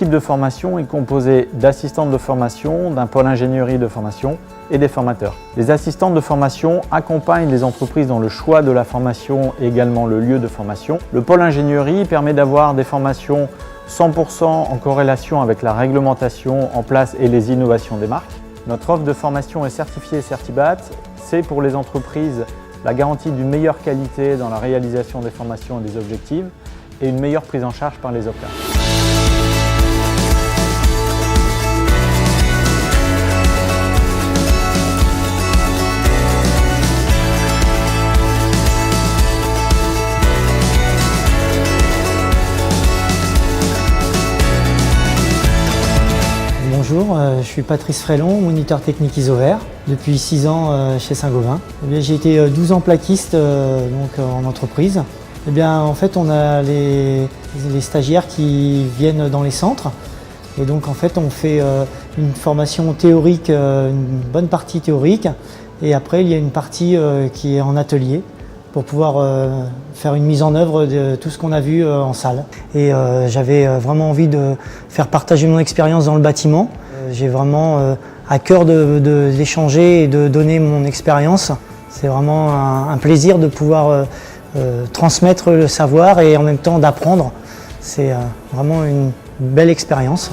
L'équipe de formation est composée d'assistantes de formation, d'un pôle ingénierie de formation et des formateurs. Les assistantes de formation accompagnent les entreprises dans le choix de la formation et également le lieu de formation. Le pôle ingénierie permet d'avoir des formations 100% en corrélation avec la réglementation en place et les innovations des marques. Notre offre de formation est certifiée Certibat. C'est pour les entreprises la garantie d'une meilleure qualité dans la réalisation des formations et des objectifs et une meilleure prise en charge par les OCRA. Bonjour, je suis Patrice Frélon, moniteur technique Isover depuis 6 ans chez Saint-Gobain. J'ai été 12 ans plaquiste en entreprise. En fait, on a les stagiaires qui viennent dans les centres et donc en fait on fait une formation théorique, une bonne partie théorique et après il y a une partie qui est en atelier pour pouvoir faire une mise en œuvre de tout ce qu'on a vu en salle. Et j'avais vraiment envie de faire partager mon expérience dans le bâtiment. J'ai vraiment à cœur d'échanger et de donner mon expérience. C'est vraiment un plaisir de pouvoir transmettre le savoir et en même temps d'apprendre. C'est vraiment une belle expérience.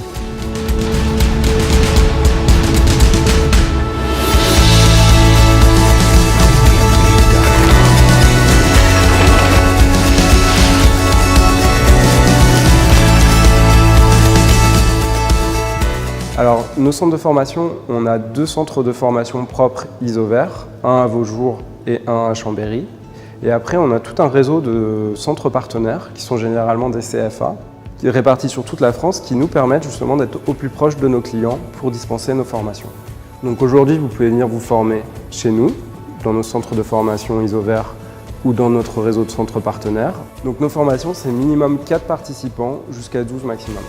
Alors, nos centres de formation, on a 2 centres de formation propres Isover, un à Vaujours et un à Chambéry. Et après, on a tout un réseau de centres partenaires qui sont généralement des CFA, répartis sur toute la France, qui nous permettent justement d'être au plus proche de nos clients pour dispenser nos formations. Donc aujourd'hui, vous pouvez venir vous former chez nous, dans nos centres de formation Isover ou dans notre réseau de centres partenaires. Donc nos formations, c'est minimum 4 participants jusqu'à 12 maximum.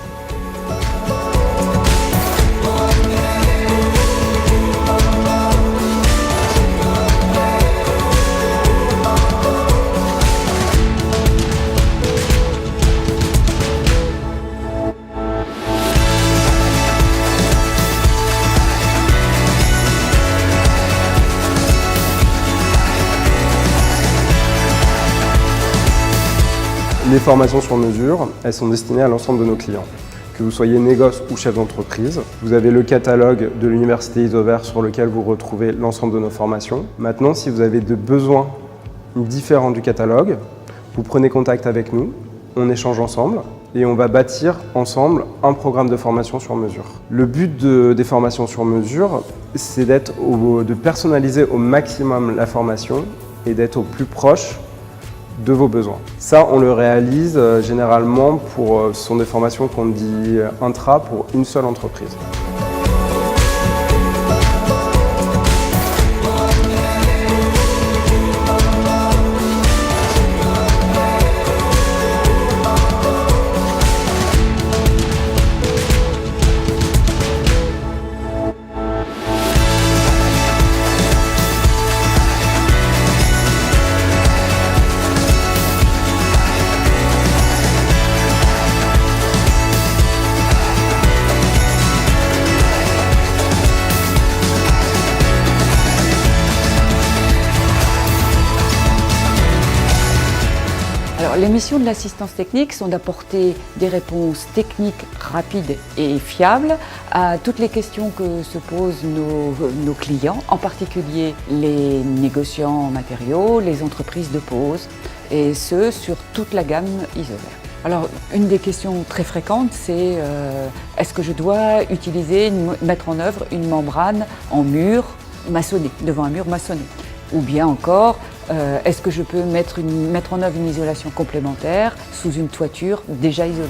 Les formations sur mesure, elles sont destinées à l'ensemble de nos clients. Que vous soyez négoce ou chef d'entreprise, vous avez le catalogue de l'Université Isover sur lequel vous retrouvez l'ensemble de nos formations. Maintenant, si vous avez des besoins différents du catalogue, vous prenez contact avec nous, on échange ensemble et on va bâtir ensemble un programme de formation sur mesure. Le but des formations sur mesure, c'est de personnaliser au maximum la formation et d'être au plus proche de vos besoins. Ça, on le réalise généralement ce sont des formations qu'on dit intra pour une seule entreprise. Alors, les missions de l'assistance technique sont d'apporter des réponses techniques rapides et fiables à toutes les questions que se posent nos clients, en particulier les négociants en matériaux, les entreprises de pose, et ce, sur toute la gamme Isover. Alors, une des questions très fréquentes, c'est est-ce que je dois mettre en œuvre une membrane en mur maçonné, devant un mur maçonné? Ou bien encore, est-ce que je peux mettre en œuvre une isolation complémentaire sous une toiture déjà isolée?